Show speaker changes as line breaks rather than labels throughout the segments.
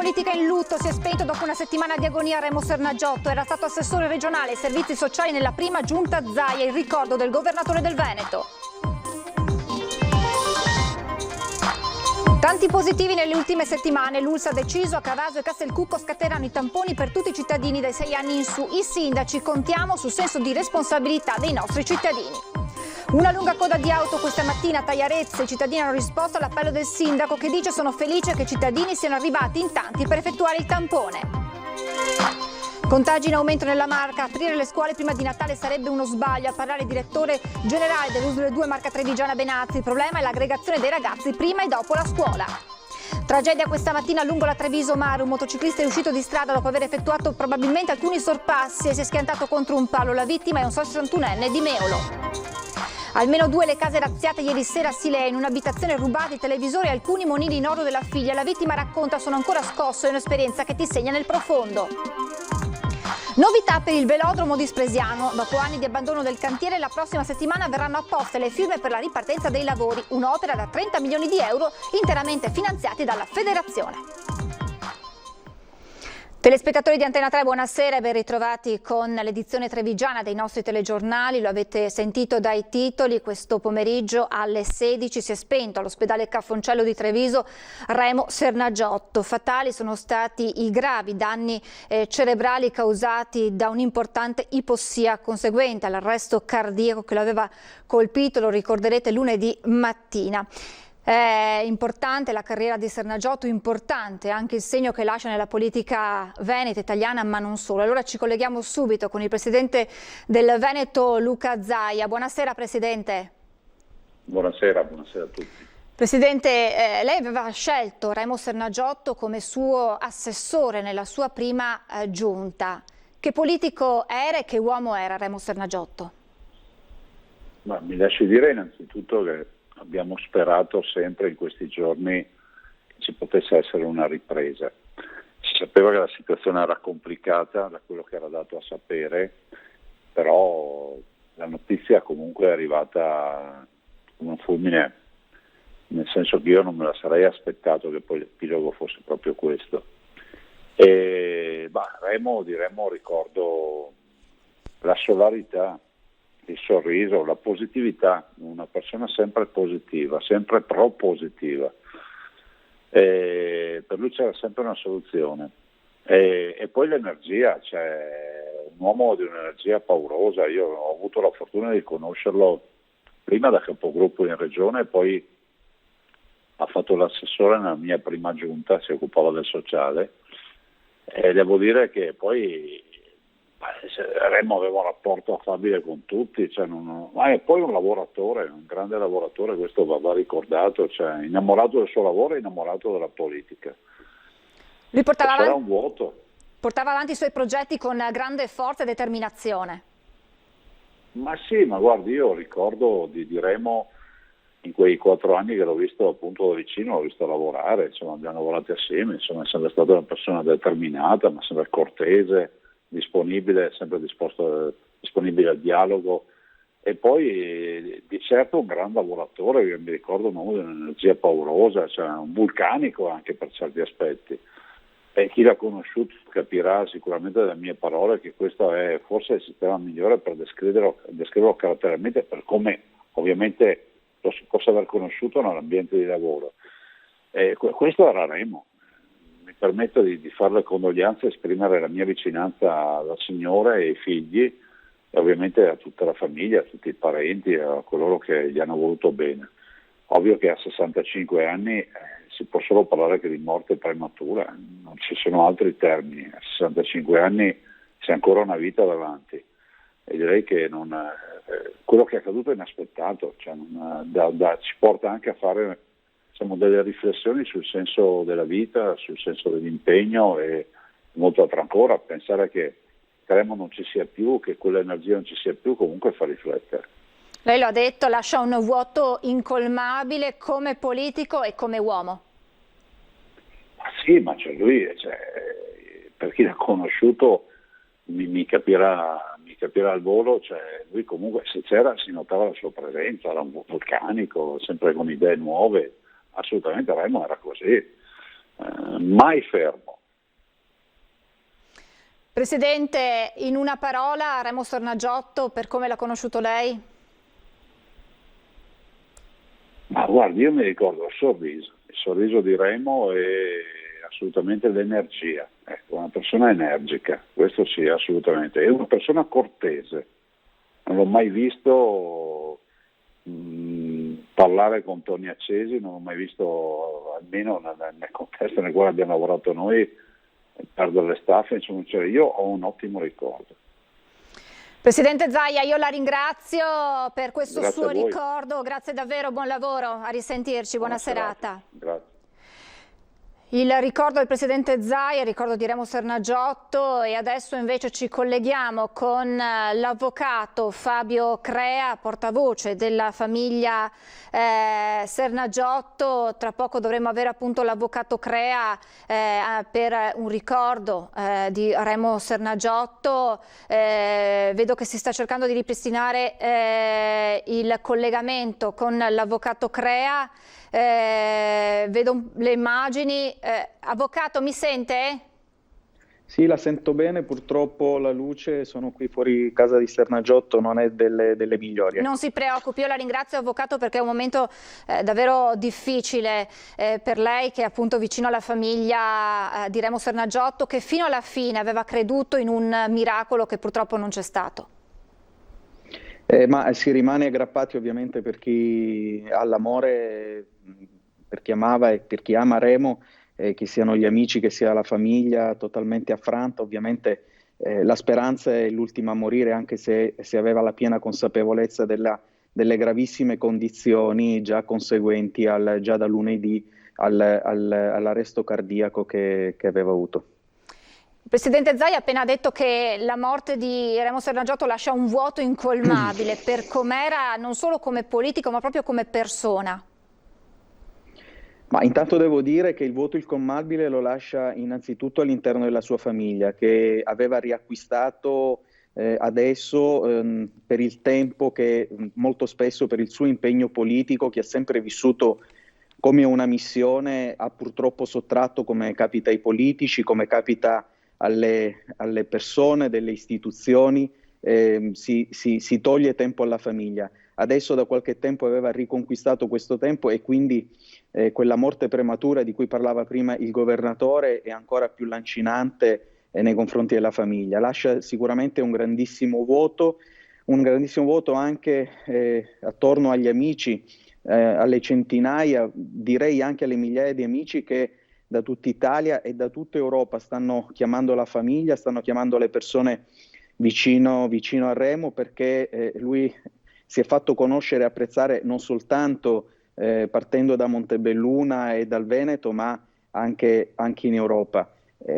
politica in lutto, si è spento dopo una settimana di agonia Remo Sernagiotto, era stato assessore regionale ai servizi sociali nella prima giunta Zaia, il ricordo del governatore del Veneto. Tanti positivi nelle ultime settimane, l'ULSS ha deciso, a Cavaso e Castelcucco scatteranno i tamponi per tutti i cittadini dai 6 anni in su. I sindaci contiamo sul senso di responsabilità dei nostri cittadini. Una lunga coda di auto questa mattina a Tagliarezza, i cittadini hanno risposto all'appello del sindaco che dice: sono felice che i cittadini siano arrivati in tanti per effettuare il tampone. Contagi in aumento nella Marca, aprire le scuole prima di Natale sarebbe uno sbaglio, a parlare il direttore generale dell'USL 2 Marca Trevigiana Benazzi. Il problema è l'aggregazione dei ragazzi prima e dopo la scuola. Tragedia questa mattina lungo la Treviso Mare, un motociclista è uscito di strada dopo aver effettuato probabilmente alcuni sorpassi e si è schiantato contro un palo. La vittima è un 61enne di Meolo. Almeno 2 le case razziate ieri sera a Silea, in un'abitazione rubati televisori e alcuni monili in oro della figlia. La vittima racconta: sono ancora scosso, è un'esperienza che ti segna nel profondo. Novità per il velodromo di Spresiano. Dopo anni di abbandono del cantiere, la prossima settimana verranno apposte le firme per la ripartenza dei lavori. Un'opera da 30 milioni di euro interamente finanziati dalla federazione. Telespettatori di Antena 3, buonasera e ben ritrovati con l'edizione trevigiana dei nostri telegiornali. Lo avete sentito dai titoli, questo pomeriggio alle 16 si è spento all'ospedale Caffoncello di Treviso Remo Sernagiotto. Fatali sono stati i gravi danni cerebrali causati da un'importante ipossia conseguente all'arresto cardiaco che lo aveva colpito, lo ricorderete, lunedì mattina. È importante la carriera di Sernagiotto, importante anche il segno che lascia nella politica veneta, italiana, ma non solo. Allora ci colleghiamo subito con il presidente del Veneto, Luca Zaia. Buonasera Presidente.
Buonasera a tutti.
Presidente, lei aveva scelto Remo Sernagiotto come suo assessore nella sua prima giunta. Che politico era e che uomo era Remo Sernagiotto?
Ma mi lasci dire innanzitutto che abbiamo sperato sempre in questi giorni che ci potesse essere una ripresa. Si sapeva che la situazione era complicata da quello che era dato a sapere, però la notizia comunque è arrivata come un fulmine, nel senso che io non me la sarei aspettato che poi l'epilogo fosse proprio questo. E di Remo ricordo la solarità, il sorriso, la positività, una persona sempre positiva, sempre propositiva. Per lui c'era sempre una soluzione. E poi l'energia, cioè un uomo di un'energia paurosa. Io ho avuto la fortuna di conoscerlo prima da capogruppo in regione e poi ha fatto l'assessore nella mia prima giunta, si occupava del sociale, e devo dire che poi Remo aveva un rapporto affabile con tutti, ma è poi un lavoratore, un grande lavoratore, questo va ricordato, cioè innamorato del suo lavoro e innamorato della politica.
Lui
c'era un vuoto.
Portava avanti i suoi progetti con grande forza e determinazione.
Ma sì, ma guardi, io ricordo di Remo in quei 4 anni che l'ho visto appunto da vicino, l'ho visto lavorare, insomma abbiamo lavorato assieme, insomma è sempre stata una persona determinata, ma sempre cortese, disponibile, sempre disponibile al dialogo, e poi di certo un gran lavoratore, che mi ricordo un uomo di un'energia paurosa, cioè un vulcanico anche per certi aspetti, e chi l'ha conosciuto capirà sicuramente dalle mie parole che questo è forse il sistema migliore per descriverlo caratterialmente, per come ovviamente lo si possa aver conosciuto nell'ambiente di lavoro. Questo era Remo. Mi permetto di fare le condoglianze e esprimere la mia vicinanza alla signora e ai figli e ovviamente a tutta la famiglia, a tutti i parenti, a coloro che gli hanno voluto bene. Ovvio che a 65 anni si può solo parlare che di morte prematura, non ci sono altri termini. A 65 anni c'è ancora una vita davanti e direi che quello che è accaduto è inaspettato, cioè ci porta anche a fare delle riflessioni sul senso della vita, sul senso dell'impegno e molto altro ancora. Pensare che Remo non ci sia più, che quell'energia non ci sia più, comunque fa riflettere.
Lei lo ha detto, lascia un vuoto incolmabile come politico e come uomo.
Ma sì, ma lui, per chi l'ha conosciuto mi capirà al volo, lui comunque se c'era si notava la sua presenza, era un vulcanico, sempre con idee nuove. Assolutamente Remo era così, mai fermo.
Presidente, in una parola, Remo Scornaggiotto, per come l'ha conosciuto lei?
Ma guardi, io mi ricordo il sorriso di Remo e assolutamente l'energia, ecco, una persona energica, questo sì, assolutamente, è una persona cortese, non l'ho mai visto parlare con toni accesi, non l'ho mai visto, almeno nel contesto nel quale abbiamo lavorato noi, perdere le staffe, insomma, cioè io ho un ottimo ricordo.
Presidente Zaia, io la ringrazio per questo
Grazie
suo
a voi.
ricordo, grazie davvero, buon lavoro, a risentirci, buona serata.
Grazie.
Il ricordo del Presidente Zaia, il ricordo di Remo Scornaggiotto, e adesso invece ci colleghiamo con l'avvocato Fabio Crea, portavoce della famiglia Scornaggiotto. Tra poco dovremo avere appunto l'avvocato Crea per un ricordo di Remo Scornaggiotto. Vedo che si sta cercando di ripristinare il collegamento con l'avvocato Crea. Vedo le immagini. Avvocato, mi sente?
Sì, la sento bene, purtroppo la luce, sono qui fuori casa di Scornaggiotto, non è delle migliori.
Non si preoccupi, io la ringrazio, avvocato, perché è un momento davvero difficile per lei, che è appunto vicino alla famiglia di Remo Scornaggiotto, che fino alla fine aveva creduto in un miracolo che purtroppo non c'è stato.
Ma si rimane aggrappati ovviamente per chi ha l'amore, per chi amava e per chi ama Remo, che siano gli amici, che sia la famiglia totalmente affranta. Ovviamente la speranza è l'ultima a morire, anche se aveva la piena consapevolezza delle gravissime condizioni già conseguenti già da lunedì all'arresto cardiaco che aveva avuto.
Il Presidente Zaia ha appena detto che la morte di Remo Scornaggiotto lascia un vuoto incolmabile per com'era, non solo come politico ma proprio come persona.
Ma intanto devo dire che il vuoto incolmabile lo lascia innanzitutto all'interno della sua famiglia, che aveva riacquistato adesso per il tempo che molto spesso, per il suo impegno politico, che ha sempre vissuto come una missione, ha purtroppo sottratto, come capita ai politici, come capita alle persone, delle istituzioni, si toglie tempo alla famiglia. Adesso da qualche tempo aveva riconquistato questo tempo, e quindi quella morte prematura di cui parlava prima il governatore è ancora più lancinante nei confronti della famiglia. Lascia sicuramente un grandissimo vuoto anche attorno agli amici, alle centinaia, direi anche alle migliaia di amici che da tutta Italia e da tutta Europa stanno chiamando la famiglia, stanno chiamando le persone vicino a Remo, perché lui si è fatto conoscere e apprezzare non soltanto partendo da Montebelluna e dal Veneto, ma anche in Europa.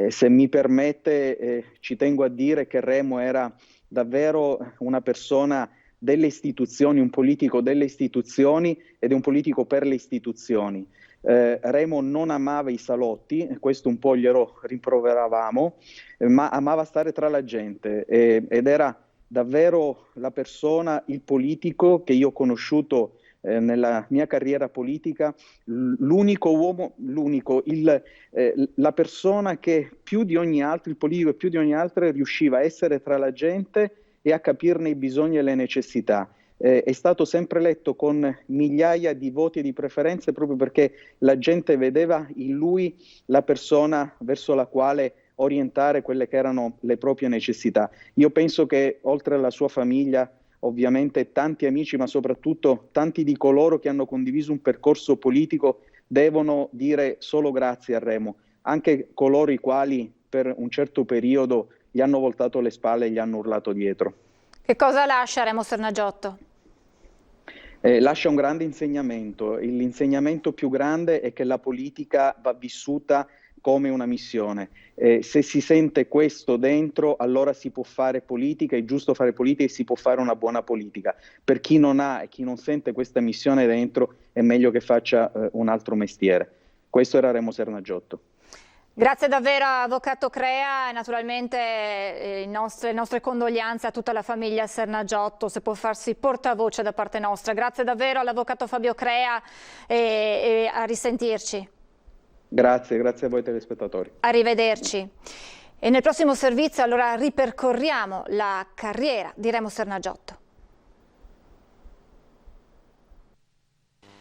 Se mi permette, ci tengo a dire che Remo era davvero una persona delle istituzioni, un politico delle istituzioni ed un politico per le istituzioni. Remo non amava i salotti, questo un po' glielo rimproveravamo, ma amava stare tra la gente ed era davvero la persona, il politico che io ho conosciuto nella mia carriera politica, l'unico uomo, la persona che più di ogni altro, il politico che più di ogni altro riusciva a essere tra la gente e a capirne i bisogni e le necessità. È stato sempre eletto con migliaia di voti e di preferenze proprio perché la gente vedeva in lui la persona verso la quale orientare quelle che erano le proprie necessità. Io penso che oltre alla sua famiglia, ovviamente tanti amici, ma soprattutto tanti di coloro che hanno condiviso un percorso politico devono dire solo grazie a Remo, anche coloro i quali per un certo periodo gli hanno voltato le spalle e gli hanno urlato dietro.
Che cosa lascia Remo Scornaggiotto?
Lascia un grande insegnamento. L'insegnamento più grande è che la politica va vissuta come una missione. Se si sente questo dentro, allora si può fare politica, è giusto fare politica e si può fare una buona politica. Per chi non ha e chi non sente questa missione dentro, è meglio che faccia un altro mestiere. Questo era Remo Scornaggiotto.
Grazie davvero, avvocato Crea, e naturalmente le nostre condoglianze a tutta la famiglia Scornaggiotto, se può farsi portavoce da parte nostra. Grazie davvero all'avvocato Fabio Crea e a risentirci.
Grazie a voi telespettatori.
Arrivederci. E nel prossimo servizio allora ripercorriamo la carriera di Remo Sernagiotto.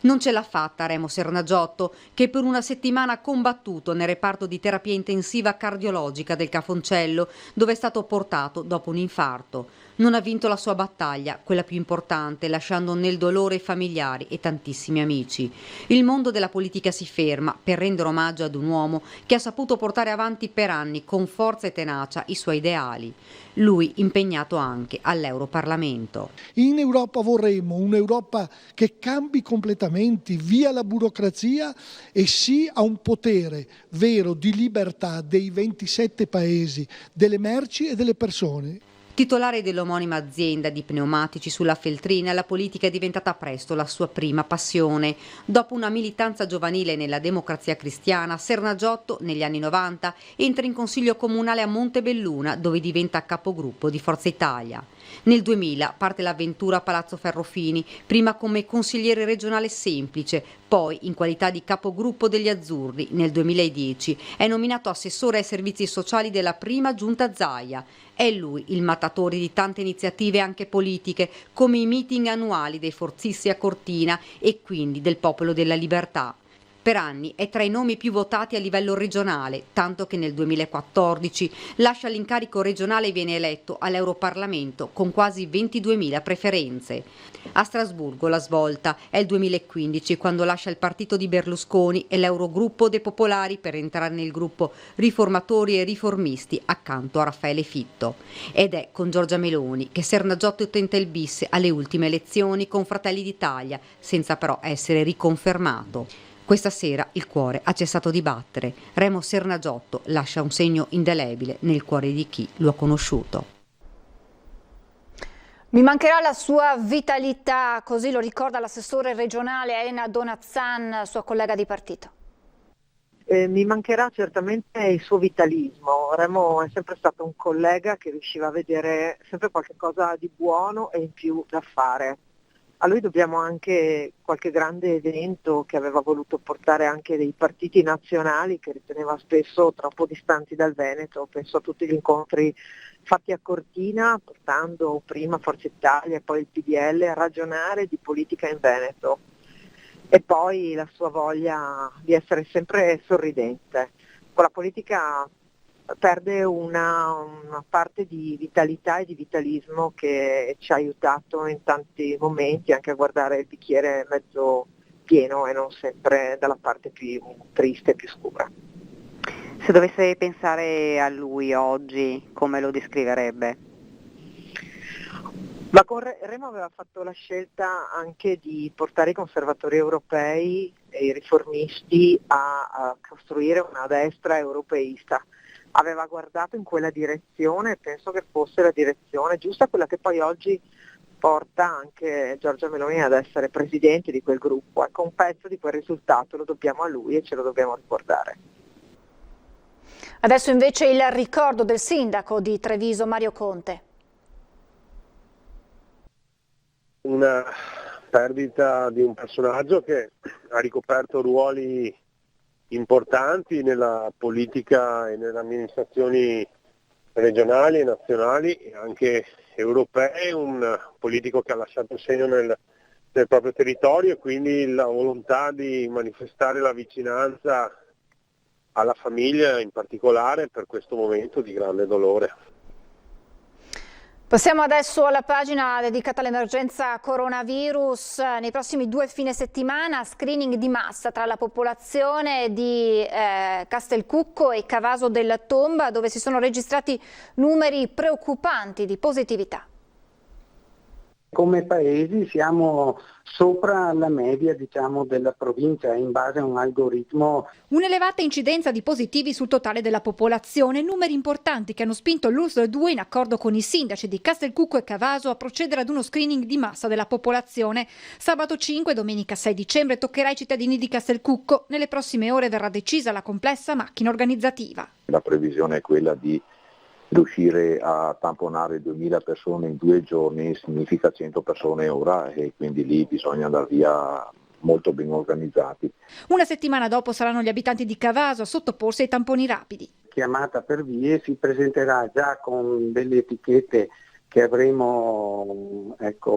Non ce l'ha fatta Remo Sernagiotto, che per una settimana ha combattuto nel reparto di terapia intensiva cardiologica del Cafoncello, dove è stato portato dopo un infarto. Non ha vinto la sua battaglia, quella più importante, lasciando nel dolore familiari e tantissimi amici. Il mondo della politica si ferma per rendere omaggio ad un uomo che ha saputo portare avanti per anni con forza e tenacia i suoi ideali. Lui impegnato anche all'Europarlamento.
In Europa vorremmo un'Europa che cambi completamente, via la burocrazia e sì a un potere vero di libertà dei 27 paesi, delle merci e delle persone.
Titolare dell'omonima azienda di pneumatici sulla Feltrina, la politica è diventata presto la sua prima passione. Dopo una militanza giovanile nella Democrazia Cristiana, Sernagiotto, negli anni 90, entra in consiglio comunale a Montebelluna, dove diventa capogruppo di Forza Italia. Nel 2000 parte l'avventura a Palazzo Ferrofini, prima come consigliere regionale semplice, poi in qualità di capogruppo degli Azzurri. Nel 2010 è nominato assessore ai servizi sociali della prima giunta Zaia. È lui il mattatore di tante iniziative anche politiche, come i meeting annuali dei forzisti a Cortina e quindi del Popolo della Libertà. Per anni è tra i nomi più votati a livello regionale, tanto che nel 2014 lascia l'incarico regionale e viene eletto all'Europarlamento con quasi 22.000 preferenze. A Strasburgo la svolta è il 2015, quando lascia il partito di Berlusconi e l'Eurogruppo dei Popolari per entrare nel gruppo Riformatori e Riformisti accanto a Raffaele Fitto. Ed è con Giorgia Meloni che Sernagiotto tenta il bis alle ultime elezioni con Fratelli d'Italia, senza però essere riconfermato. Questa sera il cuore ha cessato di battere. Remo Sernagiotto lascia un segno indelebile nel cuore di chi lo ha conosciuto.
Mi mancherà la sua vitalità, così lo ricorda l'assessore regionale Elena Donazzan, sua collega di partito.
Mi mancherà certamente il suo vitalismo. Remo è sempre stato un collega che riusciva a vedere sempre qualche cosa di buono e in più da fare. A lui dobbiamo anche qualche grande evento che aveva voluto portare anche dei partiti nazionali che riteneva spesso troppo distanti dal Veneto. Penso a tutti gli incontri fatti a Cortina, portando prima Forza Italia e poi il PDL a ragionare di politica in Veneto. E poi la sua voglia di essere sempre sorridente. Con la politica perde una parte di vitalità e di vitalismo che ci ha aiutato in tanti momenti anche a guardare il bicchiere mezzo pieno e non sempre dalla parte più triste e più scura.
Se dovesse pensare a lui oggi, come lo descriverebbe?
Ma con Remo aveva fatto la scelta anche di portare i conservatori europei e i riformisti a costruire una destra europeista. Aveva guardato in quella direzione e penso che fosse la direzione giusta, quella che poi oggi porta anche Giorgia Meloni ad essere presidente di quel gruppo. Ecco, un pezzo di quel risultato lo dobbiamo a lui e ce lo dobbiamo ricordare.
Adesso invece il ricordo del sindaco di Treviso, Mario Conte.
Una perdita di un personaggio che ha ricoperto ruoli importanti nella politica e nelle amministrazioni regionali e nazionali e anche europee, un politico che ha lasciato segno nel proprio territorio e quindi la volontà di manifestare la vicinanza alla famiglia in particolare per questo momento di grande dolore.
Passiamo adesso alla pagina dedicata all'emergenza coronavirus. Nei prossimi 2 fine settimana screening di massa tra la popolazione di Castelcucco e Cavaso della Tomba, dove si sono registrati numeri preoccupanti di positività.
Come paesi siamo sopra la media, della provincia in base a un algoritmo.
Un'elevata incidenza di positivi sul totale della popolazione, numeri importanti che hanno spinto l'USL 2 in accordo con i sindaci di Castelcucco e Cavaso a procedere ad uno screening di massa della popolazione. Sabato 5 e domenica 6 dicembre toccherà ai cittadini di Castelcucco. Nelle prossime ore verrà decisa la complessa macchina organizzativa.
La previsione è quella di riuscire a tamponare 2000 persone in 2 giorni, significa 100 persone ora e quindi lì bisogna andare via molto ben organizzati.
Una settimana dopo saranno gli abitanti di Cavaso a sottoporsi ai tamponi rapidi.
Chiamata per vie, si presenterà già con delle etichette che avremo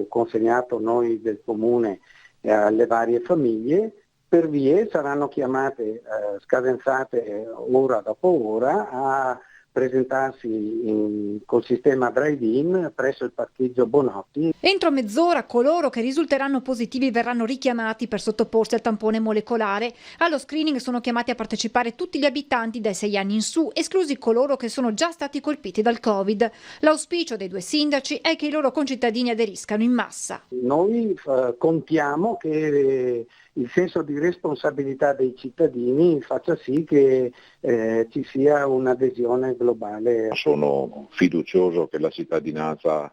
consegnato noi del comune alle varie famiglie. Per vie saranno chiamate, scadenzate ora dopo ora, a presentarsi col sistema drive-in presso il parcheggio Bonotti.
Entro mezz'ora coloro che risulteranno positivi verranno richiamati per sottoporsi al tampone molecolare. Allo screening sono chiamati a partecipare tutti gli abitanti dai 6 anni in su, esclusi coloro che sono già stati colpiti dal Covid. L'auspicio dei due sindaci è che i loro concittadini aderiscano in massa.
Noi contiamo che il senso di responsabilità dei cittadini faccia sì che ci sia un'adesione globale.
Sono fiducioso che la cittadinanza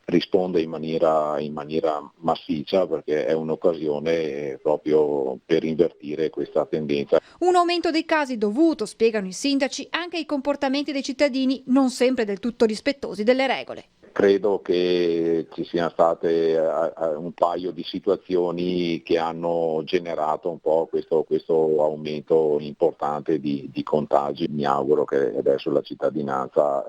risponda in maniera massiccia, perché è un'occasione proprio per invertire questa tendenza.
Un aumento dei casi dovuto, spiegano i sindaci, anche ai comportamenti dei cittadini non sempre del tutto rispettosi delle regole.
Credo che ci siano state un paio di situazioni che hanno generato un po' questo aumento importante di contagi. Mi auguro che adesso la cittadinanza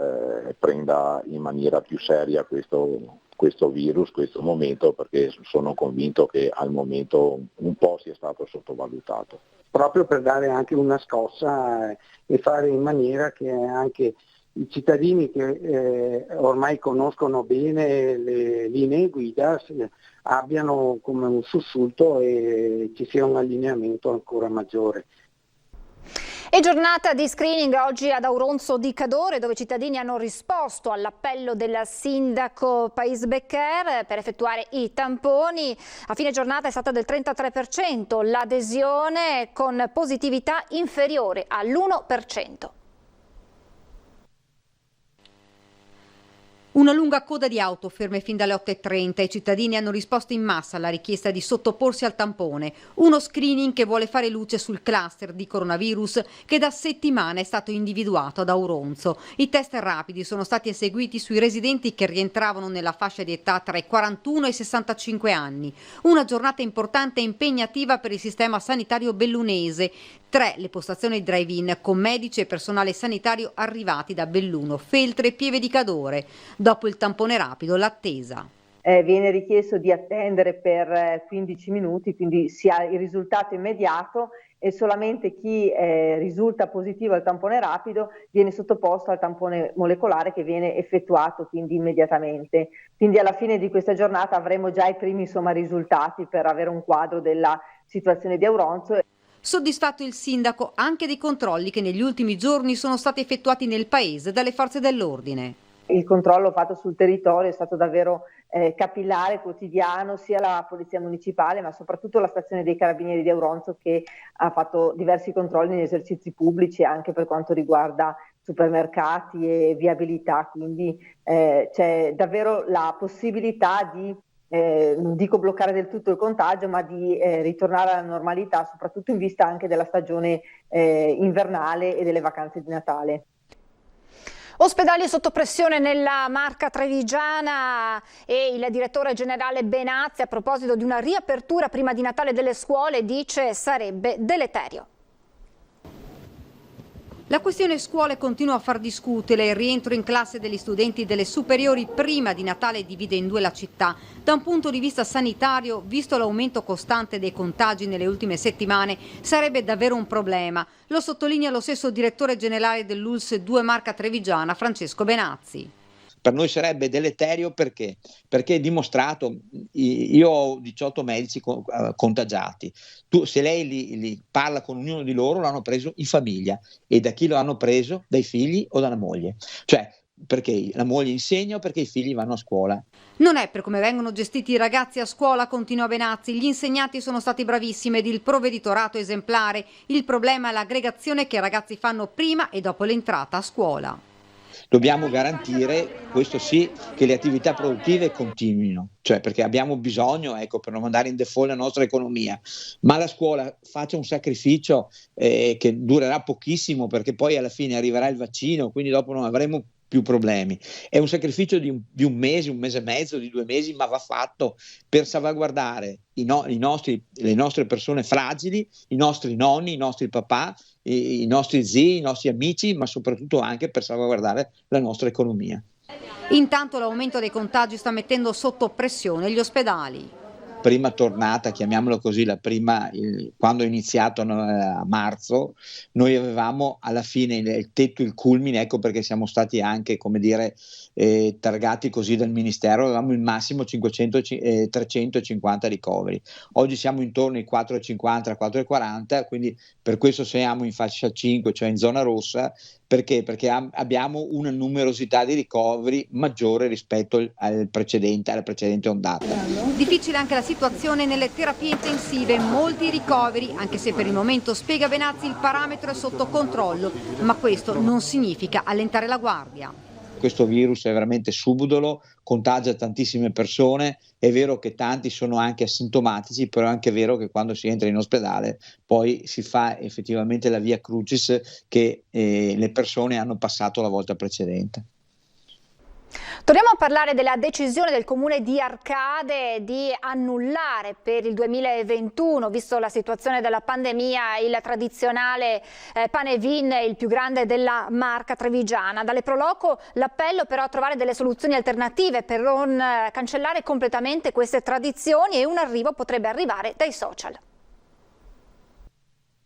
prenda in maniera più seria questo virus, questo momento, perché sono convinto che al momento un po' sia stato sottovalutato.
Proprio per dare anche una scossa e fare in maniera che anche i cittadini che ormai conoscono bene le linee guida abbiano come un sussulto e ci sia un allineamento ancora maggiore.
E giornata di screening oggi ad Auronzo di Cadore, dove i cittadini hanno risposto all'appello del sindaco Pais Becker per effettuare i tamponi. A fine giornata è stata del 33% l'adesione, con positività inferiore all'1%.
Una lunga coda di auto ferme fin dalle 8:30. I cittadini hanno risposto in massa alla richiesta di sottoporsi al tampone. Uno screening che vuole fare luce sul cluster di coronavirus che da settimane è stato individuato ad Auronzo. I test rapidi sono stati eseguiti sui residenti che rientravano nella fascia di età tra i 41 e i 65 anni. Una giornata importante e impegnativa per il sistema sanitario bellunese. 3 le postazioni drive-in con medici e personale sanitario arrivati da Belluno, Feltre e Pieve di Cadore. Dopo il tampone rapido, l'attesa.
Viene richiesto di attendere per 15 minuti, quindi si ha il risultato immediato e solamente chi risulta positivo al tampone rapido viene sottoposto al tampone molecolare che viene effettuato quindi immediatamente. Quindi alla fine di questa giornata avremo già i primi risultati per avere un quadro della situazione di Auronzo.
Soddisfatto il sindaco anche dei controlli che negli ultimi giorni sono stati effettuati nel paese dalle forze dell'ordine.
Il controllo fatto sul territorio è stato davvero capillare, quotidiano, sia la Polizia Municipale ma soprattutto la stazione dei Carabinieri di Auronzo, che ha fatto diversi controlli negli esercizi pubblici anche per quanto riguarda supermercati e viabilità, quindi c'è davvero la possibilità di non dico bloccare del tutto il contagio, ma di ritornare alla normalità, soprattutto in vista anche della stagione invernale e delle vacanze di Natale.
Ospedali sotto pressione nella Marca trevigiana e il direttore generale Benazzi, a proposito di una riapertura prima di Natale delle scuole, dice sarebbe deleterio.
La questione scuole continua a far discutere. Il rientro in classe degli studenti delle superiori prima di Natale divide in due la città. Da un punto di vista sanitario, visto l'aumento costante dei contagi nelle ultime settimane, sarebbe davvero un problema. Lo sottolinea lo stesso direttore generale dell'ULSS 2 Marca trevigiana, Francesco Benazzi.
Per noi sarebbe deleterio perché è dimostrato, io ho 18 medici contagiati, se lei li parla con ognuno di loro l'hanno preso in famiglia, e da chi lo hanno preso? Dai figli o dalla moglie, cioè perché la moglie insegna o perché i figli vanno a scuola.
Non è per come vengono gestiti i ragazzi a scuola, continua Benazzi, gli insegnanti sono stati bravissimi ed il provveditorato esemplare, il problema è l'aggregazione che i ragazzi fanno prima e dopo l'entrata a scuola.
Dobbiamo garantire, questo sì, che le attività produttive continuino, cioè perché abbiamo bisogno, per non mandare in default la nostra economia, ma la scuola faccia un sacrificio che durerà pochissimo, perché poi alla fine arriverà il vaccino, quindi dopo non avremo più problemi. È un sacrificio di un mese e mezzo, di 2 mesi, ma va fatto per salvaguardare le nostre persone fragili, i nostri nonni, i nostri papà, i nostri zii, i nostri amici, ma soprattutto anche per salvaguardare la nostra economia.
Intanto l'aumento dei contagi sta mettendo sotto pressione gli ospedali.
Prima tornata, chiamiamolo così, quando è iniziato a marzo, noi avevamo alla fine il tetto, il culmine, ecco perché siamo stati anche, come dire, targati così dal Ministero, avevamo il massimo 350 ricoveri. Oggi siamo intorno ai 450, 440, quindi per questo siamo in fascia 5, cioè in zona rossa. Perché? Perché abbiamo una numerosità di ricoveri maggiore rispetto alla precedente ondata.
Difficile anche la situazione nelle terapie intensive, molti ricoveri, anche se per il momento, spiega Benazzi, il parametro è sotto controllo, ma questo non significa allentare la guardia.
Questo virus è veramente subdolo, contagia tantissime persone, è vero che tanti sono anche asintomatici, però è anche vero che quando si entra in ospedale poi si fa effettivamente la via crucis che le persone hanno passato la volta precedente.
Torniamo a parlare della decisione del Comune di Arcade di annullare per il 2021, visto la situazione della pandemia, il tradizionale pane vin, il più grande della Marca trevigiana. Dalle Pro Loco l'appello però a trovare delle soluzioni alternative per non cancellare completamente queste tradizioni, e un arrivo potrebbe arrivare dai social.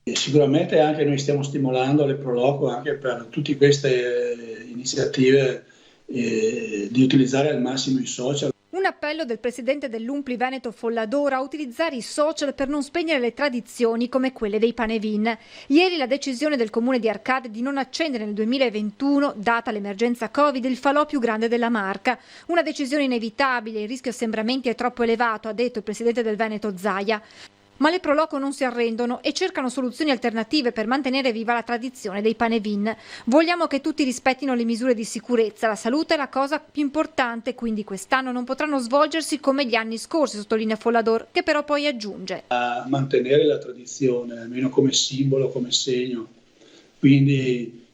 Sicuramente anche noi stiamo stimolando le Pro Loco anche per tutte queste iniziative di utilizzare al massimo i social.
Un appello del presidente dell'Umpli Veneto Folladoro a utilizzare i social per non spegnere le tradizioni come quelle dei panevin. Ieri la decisione del Comune di Arcade di non accendere nel 2021, data l'emergenza Covid, il falò più grande della Marca. Una decisione inevitabile, il rischio assembramenti è troppo elevato, ha detto il presidente del Veneto Zaia. Ma le Pro Loco non si arrendono e cercano soluzioni alternative per mantenere viva la tradizione dei panevin. Vogliamo che tutti rispettino le misure di sicurezza, la salute è la cosa più importante, quindi quest'anno non potranno svolgersi come gli anni scorsi, sottolinea Follador, che però poi aggiunge.
A mantenere la tradizione, almeno come simbolo, come segno, quindi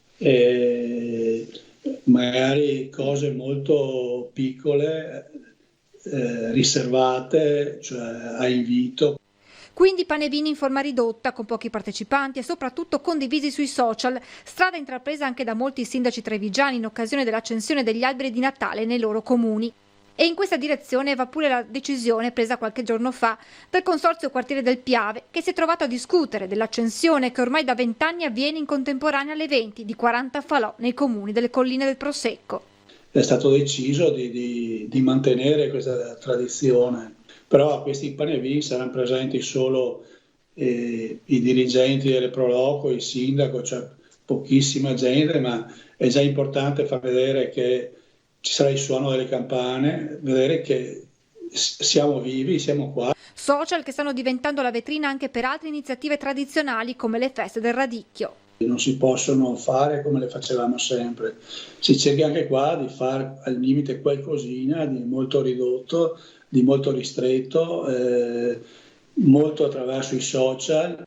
magari cose molto piccole, riservate, cioè a invito.
Quindi panevini in forma ridotta, con pochi partecipanti e soprattutto condivisi sui social, strada intrapresa anche da molti sindaci trevigiani in occasione dell'accensione degli alberi di Natale nei loro comuni. E in questa direzione va pure la decisione presa qualche giorno fa dal Consorzio Quartiere del Piave, che si è trovato a discutere dell'accensione che ormai da 20 anni avviene in contemporanea alle 20 di 40 falò nei comuni delle colline del Prosecco.
È stato deciso di mantenere questa tradizione. Però a questi panevin saranno presenti solo i dirigenti delle Pro Loco, il sindaco, cioè pochissima gente, ma è già importante far vedere che ci sarà il suono delle campane, vedere che siamo vivi, siamo qua.
Social che stanno diventando la vetrina anche per altre iniziative tradizionali come le feste del radicchio.
Non si possono fare come le facevamo sempre, si cerca anche qua di fare al limite qualcosina di molto ridotto, di molto ristretto, molto attraverso i social.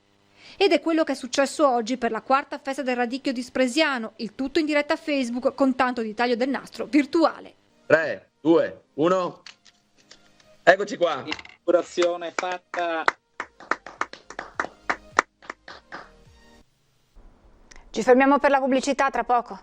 Ed è quello che è successo oggi per la quarta festa del radicchio di Spresiano, il tutto in diretta Facebook con tanto di taglio del nastro virtuale.
3, 2, 1, eccoci qua.
Inaugurazione fatta.
Ci fermiamo per la pubblicità, tra poco.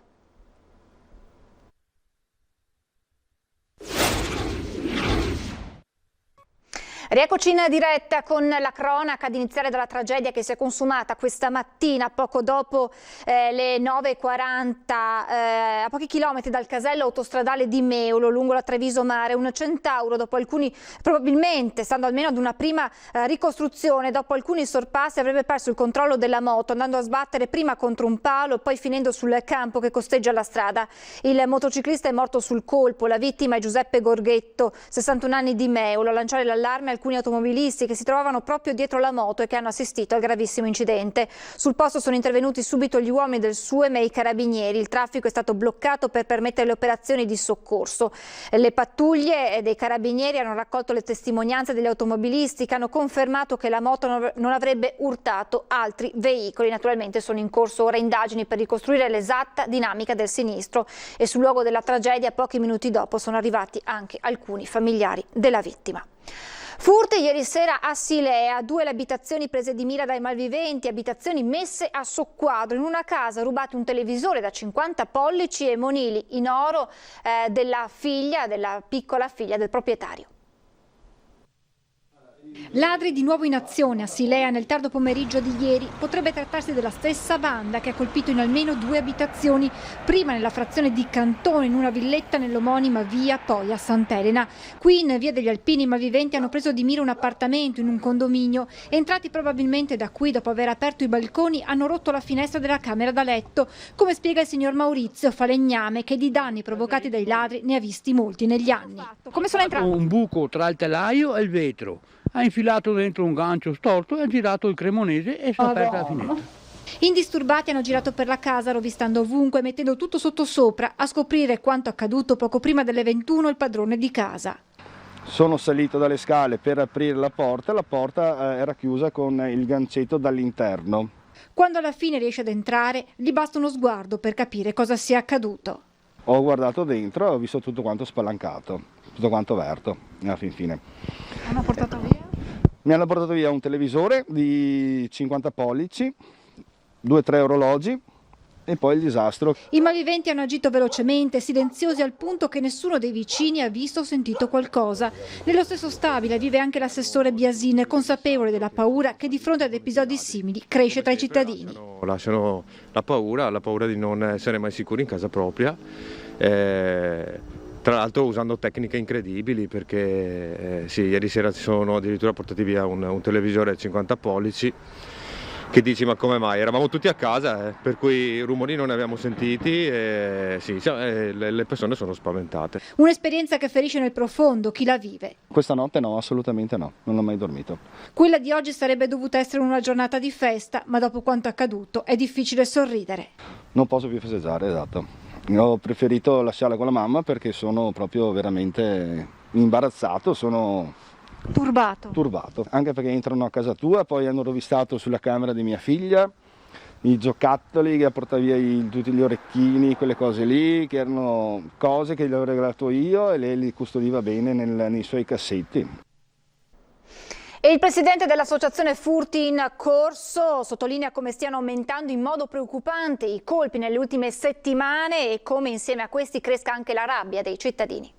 Rieccoci in diretta con la cronaca, ad iniziare dalla tragedia che si è consumata questa mattina poco dopo le 9:40 a pochi chilometri dal casello autostradale di Meulo lungo la Treviso Mare. Un Centauro, dopo alcuni, probabilmente stando almeno ad una prima ricostruzione, dopo alcuni sorpassi avrebbe perso il controllo della moto andando a sbattere prima contro un palo e poi finendo sul campo che costeggia la strada. Il motociclista è morto sul colpo, la vittima è Giuseppe Gorghetto, 61 anni di Meulo. A lanciare l'allarme al alcuni automobilisti che si trovavano proprio dietro la moto e che hanno assistito al gravissimo incidente. Sul posto sono intervenuti subito gli uomini del SUEM e i carabinieri. Il traffico è stato bloccato per permettere le operazioni di soccorso. Le pattuglie dei carabinieri hanno raccolto le testimonianze degli automobilisti che hanno confermato che la moto non avrebbe urtato altri veicoli. Naturalmente sono in corso ora indagini per ricostruire l'esatta dinamica del sinistro e sul luogo della tragedia pochi minuti dopo sono arrivati anche alcuni familiari della vittima. Furti ieri sera a Silea, 2 le abitazioni prese di mira dai malviventi, abitazioni messe a soqquadro. In una casa rubati un televisore da 50 pollici e monili in oro della piccola figlia del proprietario.
Ladri di nuovo in azione a Silea nel tardo pomeriggio di ieri. Potrebbe trattarsi della stessa banda che ha colpito in almeno 2 abitazioni, prima nella frazione di Cantone in una villetta nell'omonima via, poi a Sant'Elena. Qui in via degli Alpini i malviventi hanno preso di mira un appartamento in un condominio. Entrati probabilmente da qui dopo aver aperto i balconi hanno rotto la finestra della camera da letto, come spiega il signor Maurizio Falegname, che di danni provocati dai ladri ne ha visti molti negli anni.
Come sono entrati?
Un buco tra il telaio e il vetro. Ha infilato dentro un gancio storto e ha girato il cremonese e si è aperta la finestra.
Indisturbati hanno girato per la casa, rovistando ovunque, mettendo tutto sottosopra. A scoprire quanto accaduto poco prima delle 21 il padrone di casa.
Sono salito dalle scale per aprire la porta era chiusa con il gancetto dall'interno.
Quando alla fine riesce ad entrare, gli basta uno sguardo per capire cosa sia accaduto.
Ho guardato dentro e ho visto tutto quanto spalancato, tutto quanto aperto, alla fine.
Hanno portato via?
Mi hanno portato via un televisore di 50 pollici, 2-3 orologi e poi il disastro.
I malviventi hanno agito velocemente, silenziosi al punto che nessuno dei vicini ha visto o sentito qualcosa. Nello stesso stabile vive anche l'assessore Biasine, consapevole della paura che di fronte ad episodi simili cresce tra i cittadini.
Lasciano la paura di non essere mai sicuri in casa propria. Tra l'altro usando tecniche incredibili perché sì, ieri sera ci sono addirittura portati via un televisore 50 pollici che dici ma come mai? Eravamo tutti a casa per cui rumori non ne abbiamo sentiti e sì, le persone sono spaventate.
Un'esperienza che ferisce nel profondo chi la vive.
Questa notte no, assolutamente no, non ho mai dormito.
Quella di oggi sarebbe dovuta essere una giornata di festa, ma dopo quanto accaduto è difficile sorridere.
Non posso più festeggiare, esatto. Ho preferito lasciarla con la mamma perché sono proprio veramente imbarazzato, sono turbato, anche perché entrano a casa tua, poi hanno rovistato sulla camera di mia figlia i giocattoli che ha portato via tutti gli orecchini, quelle cose lì, che erano cose che gli avevo regalato io e lei li custodiva bene nei suoi cassetti.
E il presidente dell'associazione Furti in Corso sottolinea come stiano aumentando in modo preoccupante i colpi nelle ultime settimane e come insieme a questi cresca anche la rabbia dei cittadini.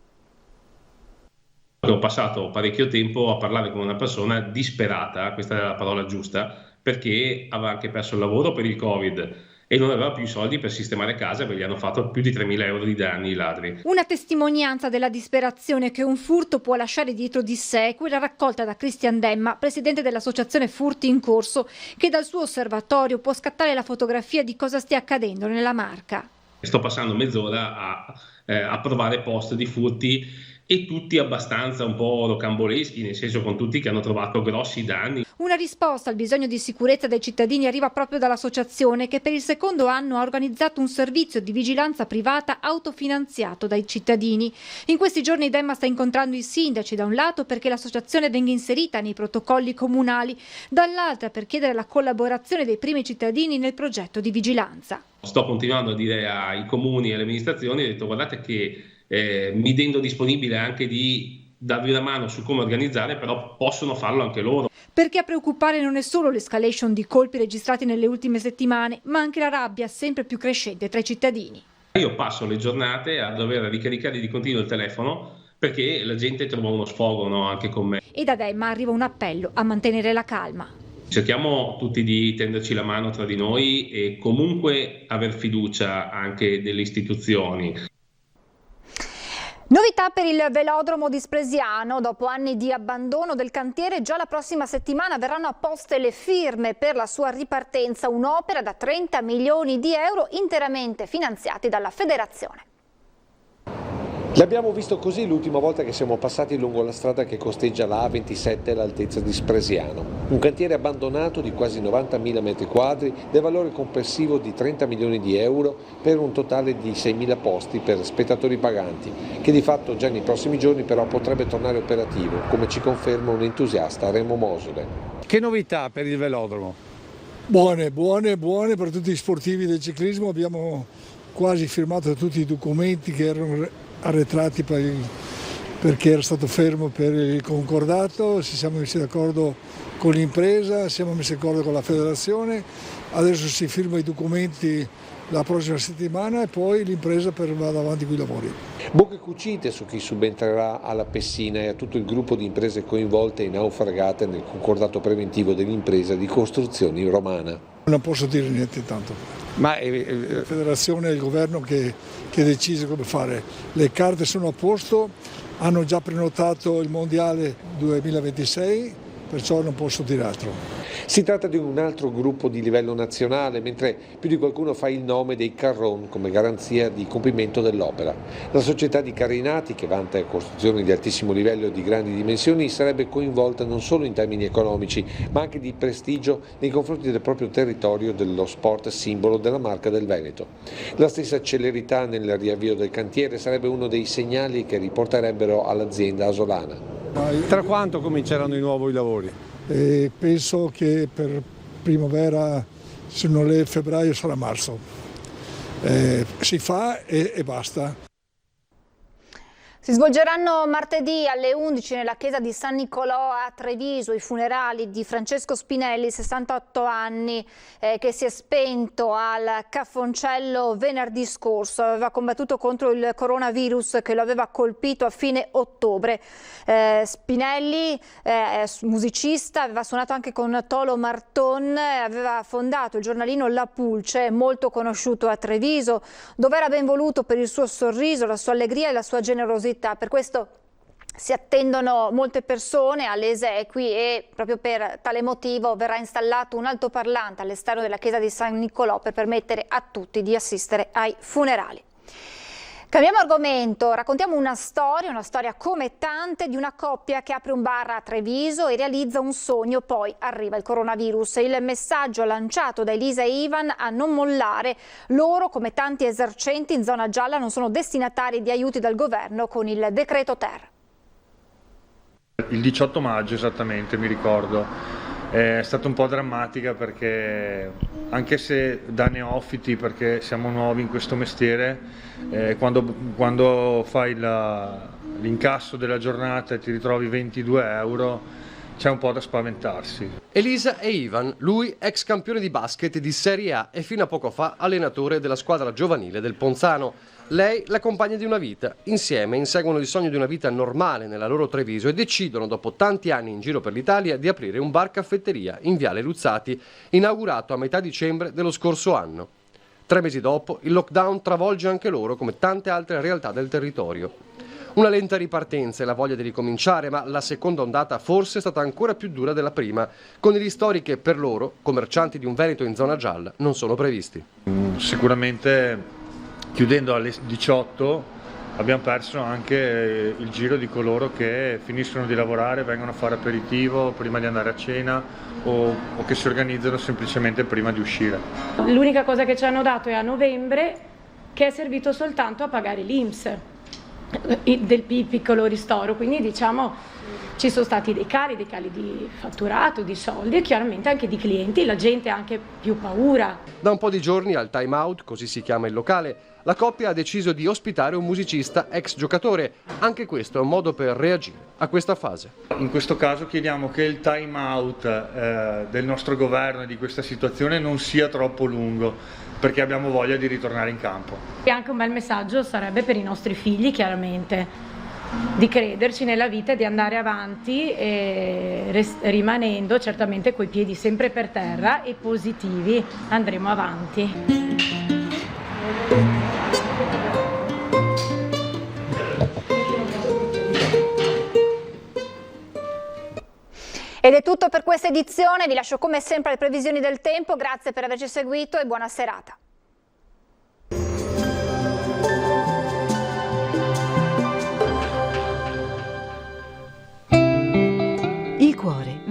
Ho passato parecchio tempo a parlare con una persona disperata, questa è la parola giusta, perché aveva anche perso il lavoro per il Covid e non aveva più soldi per sistemare casa perché gli hanno fatto più di 3.000 euro di danni i ladri.
Una testimonianza della disperazione che un furto può lasciare dietro di sé è quella raccolta da Cristian Demma, presidente dell'associazione Furti in Corso, che dal suo osservatorio può scattare la fotografia di cosa stia accadendo nella Marca.
Sto passando mezz'ora a provare post di furti e tutti abbastanza un po' rocamboleschi, nel senso con tutti che hanno trovato grossi danni.
Una risposta al bisogno di sicurezza dei cittadini arriva proprio dall'associazione che per il secondo anno ha organizzato un servizio di vigilanza privata autofinanziato dai cittadini. In questi giorni Demma sta incontrando i sindaci da un lato perché l'associazione venga inserita nei protocolli comunali, dall'altra per chiedere la collaborazione dei primi cittadini nel progetto di vigilanza.
Sto continuando a dire ai comuni e alle amministrazioni, ho detto guardate che mi rendo disponibile anche di darvi una mano su come organizzare, però possono farlo anche loro.
Perché a preoccupare non è solo l'escalation di colpi registrati nelle ultime settimane, ma anche la rabbia sempre più crescente tra i cittadini.
Io passo le giornate a dover ricaricare di continuo il telefono perché la gente trova uno sfogo, no, anche con me.
E da Demma arriva un appello a mantenere la calma.
Cerchiamo tutti di tenderci la mano tra di noi e comunque aver fiducia anche delle istituzioni.
Novità per il velodromo di Spresiano. Dopo anni di abbandono del cantiere, già la prossima settimana verranno apposte le firme per la sua ripartenza, un'opera da 30 milioni di euro interamente finanziati dalla federazione.
L'abbiamo visto così l'ultima volta che siamo passati lungo la strada che costeggia la A27 all'altezza di Spresiano. Un cantiere abbandonato di quasi 90.000 metri quadri del valore complessivo di 30 milioni di euro per un totale di 6.000 posti per spettatori paganti, che di fatto già nei prossimi giorni però potrebbe tornare operativo, come ci conferma un entusiasta Remo Mosole.
Che novità per il velodromo?
Buone per tutti gli sportivi del ciclismo. Abbiamo quasi firmato tutti i documenti che erano arretrati perché era stato fermo per il concordato, ci siamo messi d'accordo con l'impresa, siamo messi d'accordo con la federazione, adesso si firmano i documenti la prossima settimana e poi l'impresa vada avanti con i lavori.
Bocche cucite su chi subentrerà alla Pessina e a tutto il gruppo di imprese coinvolte e naufragate nel concordato preventivo dell'impresa di costruzioni romana.
Non posso dire niente intanto. Ma la federazione e il governo che decide come fare. Le carte sono a posto, hanno già prenotato il mondiale 2026, perciò non posso dire altro.
Si tratta di un altro gruppo di livello nazionale, mentre più di qualcuno fa il nome dei Carron come garanzia di compimento dell'opera. La società di Carinati, che vanta costruzioni di altissimo livello e di grandi dimensioni, sarebbe coinvolta non solo in termini economici, ma anche di prestigio nei confronti del proprio territorio, dello sport simbolo della marca del Veneto. La stessa celerità nel riavvio del cantiere sarebbe uno dei segnali che riporterebbero all'azienda asolana.
Tra quanto cominceranno di nuovo i lavori?
Penso che per primavera, se non è febbraio, sarà marzo. Si fa e basta.
Si svolgeranno martedì alle 11 nella chiesa di San Nicolò a Treviso i funerali di Francesco Spinelli, 68 anni, che si è spento al Caffoncello venerdì scorso. Aveva combattuto contro il coronavirus che lo aveva colpito a fine ottobre. Spinelli, musicista, aveva suonato anche con Tolo Marton, aveva fondato il giornalino La Pulce, molto conosciuto a Treviso, dove era ben voluto per il suo sorriso, la sua allegria e la sua generosità. Per questo si attendono molte persone alle esequie e proprio per tale motivo verrà installato un altoparlante all'esterno della chiesa di San Nicolò per permettere a tutti di assistere ai funerali. Cambiamo argomento, raccontiamo una storia come tante di una coppia che apre un bar a Treviso e realizza un sogno, poi arriva il coronavirus. Il messaggio lanciato da Elisa e Ivan a non mollare, loro come tanti esercenti in zona gialla non sono destinatari di aiuti dal governo con il decreto Ter.
Il 18 maggio esattamente, mi ricordo. È stata un po' drammatica perché anche se da neofiti, perché siamo nuovi in questo mestiere, quando fai l'incasso della giornata e ti ritrovi 22 euro, c'è un po' da spaventarsi.
Elisa e Ivan, lui ex campione di basket di Serie A e fino a poco fa allenatore della squadra giovanile del Ponzano. Lei la compagna di una vita. Insieme inseguono il sogno di una vita normale nella loro Treviso e decidono, dopo tanti anni in giro per l'Italia, di aprire un bar-caffetteria in Viale Luzzati, inaugurato a metà dicembre dello scorso anno. 3 mesi dopo, il lockdown travolge anche loro come tante altre realtà del territorio. Una lenta ripartenza e la voglia di ricominciare, ma la seconda ondata forse è stata ancora più dura della prima, con i ristori che per loro, commercianti di un Veneto in zona gialla, non sono previsti.
Sicuramente chiudendo alle 18 abbiamo perso anche il giro di coloro che finiscono di lavorare, vengono a fare aperitivo prima di andare a cena o che si organizzano semplicemente prima di uscire.
L'unica cosa che ci hanno dato è a novembre, che è servito soltanto a pagare l'INPS del piccolo ristoro, quindi diciamo ci sono stati dei cali di fatturato, di soldi e chiaramente anche di clienti, la gente ha anche più paura.
Da un po' di giorni al Time Out, così si chiama il locale, la coppia ha deciso di ospitare un musicista ex giocatore. Anche questo è un modo per reagire a questa fase.
In questo caso chiediamo che il time out del nostro governo e di questa situazione non sia troppo lungo, perché abbiamo voglia di ritornare in campo.
E anche un bel messaggio sarebbe per i nostri figli, chiaramente, di crederci nella vita e di andare avanti rimanendo certamente coi piedi sempre per terra e positivi. Andremo avanti.
Ed è tutto per questa edizione, vi lascio come sempre le previsioni del tempo, grazie per averci seguito e buona serata.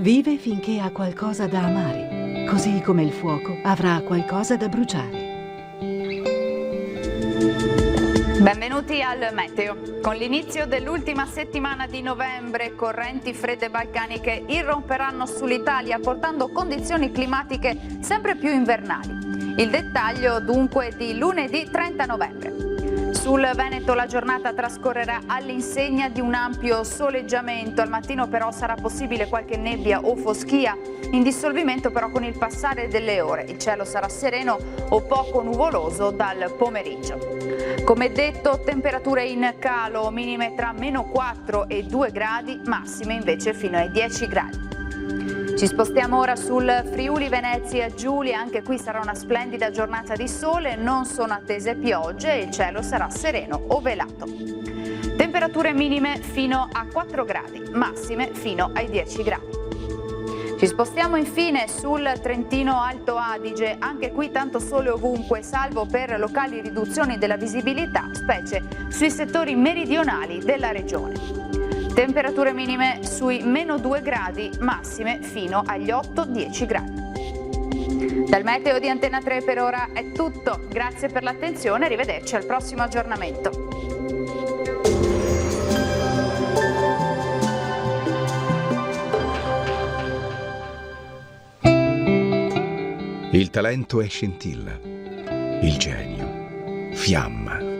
vive finché ha qualcosa da amare, così come il fuoco avrà qualcosa da bruciare.
Benvenuti al Meteo. Con l'inizio dell'ultima settimana di novembre, correnti fredde balcaniche irromperanno sull'Italia portando condizioni climatiche sempre più invernali. Il dettaglio dunque di lunedì 30 novembre. Sul Veneto la giornata trascorrerà all'insegna di un ampio soleggiamento. Al mattino però sarà possibile qualche nebbia o foschia, in dissolvimento però con il passare delle ore. Il cielo sarà sereno o poco nuvoloso dal pomeriggio. Come detto, temperature in calo, minime tra -4 e 2 gradi, massime invece fino ai 10 gradi. Ci spostiamo ora sul Friuli Venezia Giulia, anche qui sarà una splendida giornata di sole, non sono attese piogge e il cielo sarà sereno o velato. Temperature minime fino a 4 gradi, massime fino ai 10 gradi. Ci spostiamo infine sul Trentino Alto Adige, anche qui tanto sole ovunque, salvo per locali riduzioni della visibilità, specie sui settori meridionali della regione. Temperature minime sui -2 gradi, massime fino agli 8-10 gradi. Dal meteo di Antena 3 per ora è tutto, grazie per l'attenzione, arrivederci al prossimo aggiornamento.
Il talento è scintilla, il genio, fiamma.